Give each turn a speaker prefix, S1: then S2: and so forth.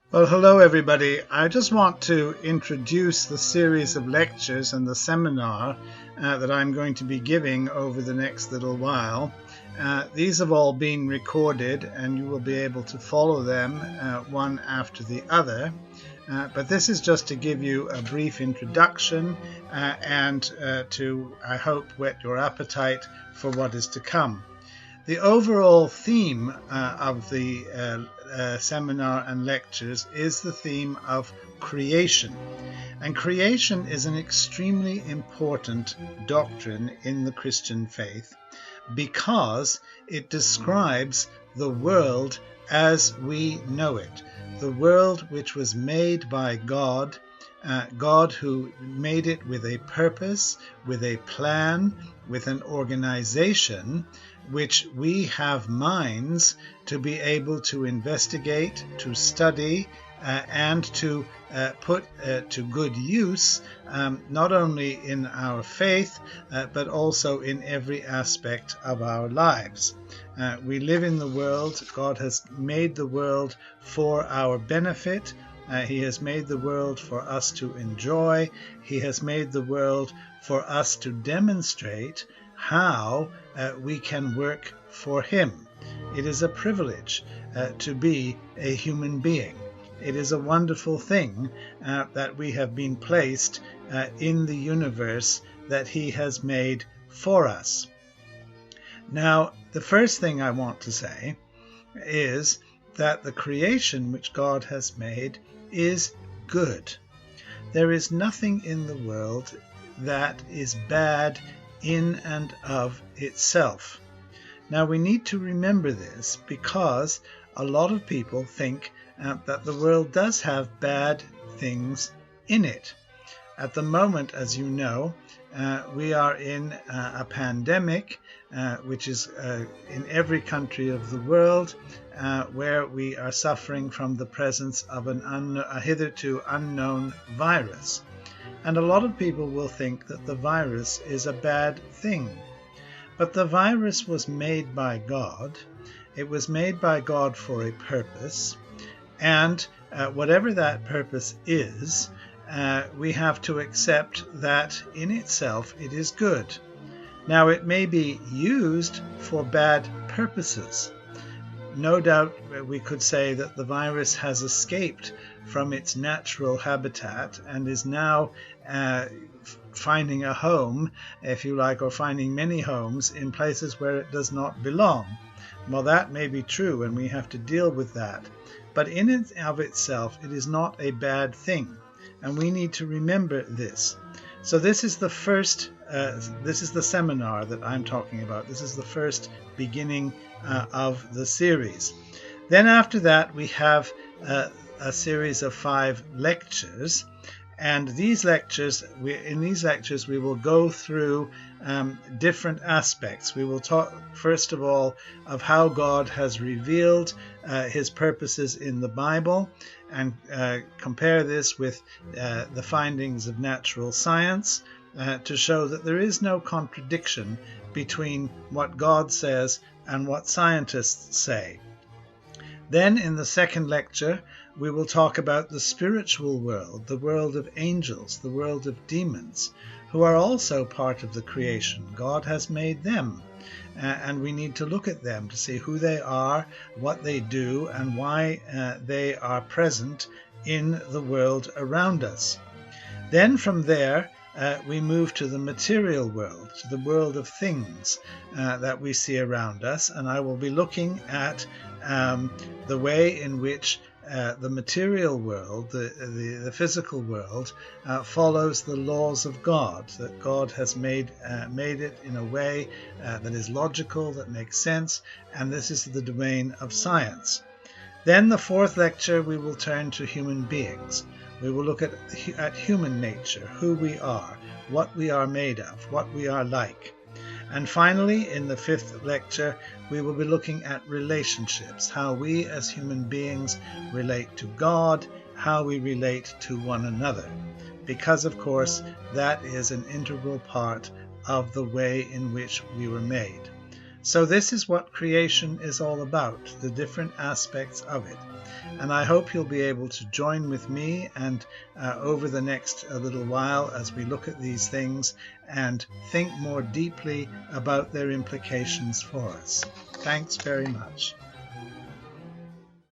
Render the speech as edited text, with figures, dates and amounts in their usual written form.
S1: Well, hello everybody. I just want to introduce the series of lectures and the seminar that I'm going to be giving over the next little while. These have all been recorded and you will be able to follow them one after the other. But this is just to give you a brief introduction and to, I hope, whet your appetite for what is to come. The overall theme of the seminar and lectures is the theme of creation. And creation is an extremely important doctrine in the Christian faith because it describes the world as we know it, the world which was made by God, God who made it with a purpose, with a plan, with an organization, which we have minds to be able to investigate, to study, and to put to good use, not only in our faith, but also in every aspect of our lives. We live in the world. God has made the world for our benefit. He has made the world for us to enjoy. He has made the world for us to demonstrate how we can work for Him. It is a privilege to be a human being. It is a wonderful thing that we have been placed in the universe that He has made for us. Now, the first thing I want to say is that the creation which God has made is good. There is nothing in the world that is bad in and of itself. Now we need to remember this because a lot of people think that the world does have bad things in it. At the moment, as you know, we are in a pandemic which is in every country of the world where we are suffering from the presence of a hitherto unknown virus. And a lot of people will think that the virus is a bad thing. But the virus was made by God. It was made by God for a purpose. And whatever that purpose is, we have to accept that in itself it is good. Now it may be used for bad purposes. No doubt we could say that the virus has escaped from its natural habitat and is now finding a home, if you like, or finding many homes in places where it does not belong. Well, that may be true, and we have to deal with that. But in and of itself, it is not a bad thing, and we need to remember this. So this is the first, this is the seminar that I'm talking about. This is the first beginning of the series. Then after that, we have a series of 5 lectures. And these lectures, in these lectures, we will go through different aspects. We will talk, first of all, of how God has revealed His purposes in the Bible and compare this with the findings of natural science to show that there is no contradiction between what God says and what scientists say. Then in the second lecture, we will talk about the spiritual world, the world of angels, the world of demons, who are also part of the creation. God has made them, and we need to look at them to see who they are, what they do, and why they are present in the world around us. Then from there, we move to the material world, to the world of things that we see around us, and I will be looking at the way in which the material world, the physical world, follows the laws of God, that God has made it in a way that is logical, that makes sense, and this is the domain of science. Then the fourth lecture, we will turn to human beings. We will look at human nature, who we are, what we are made of, what we are like. And finally, in the fifth lecture, we will be looking at relationships, how we as human beings relate to God, how we relate to one another, because, of course, that is an integral part of the way in which we were made. So this is what creation is all about, the different aspects of it. And I hope you'll be able to join with me and over the next little while as we look at these things and think more deeply about their implications for us. Thanks very much.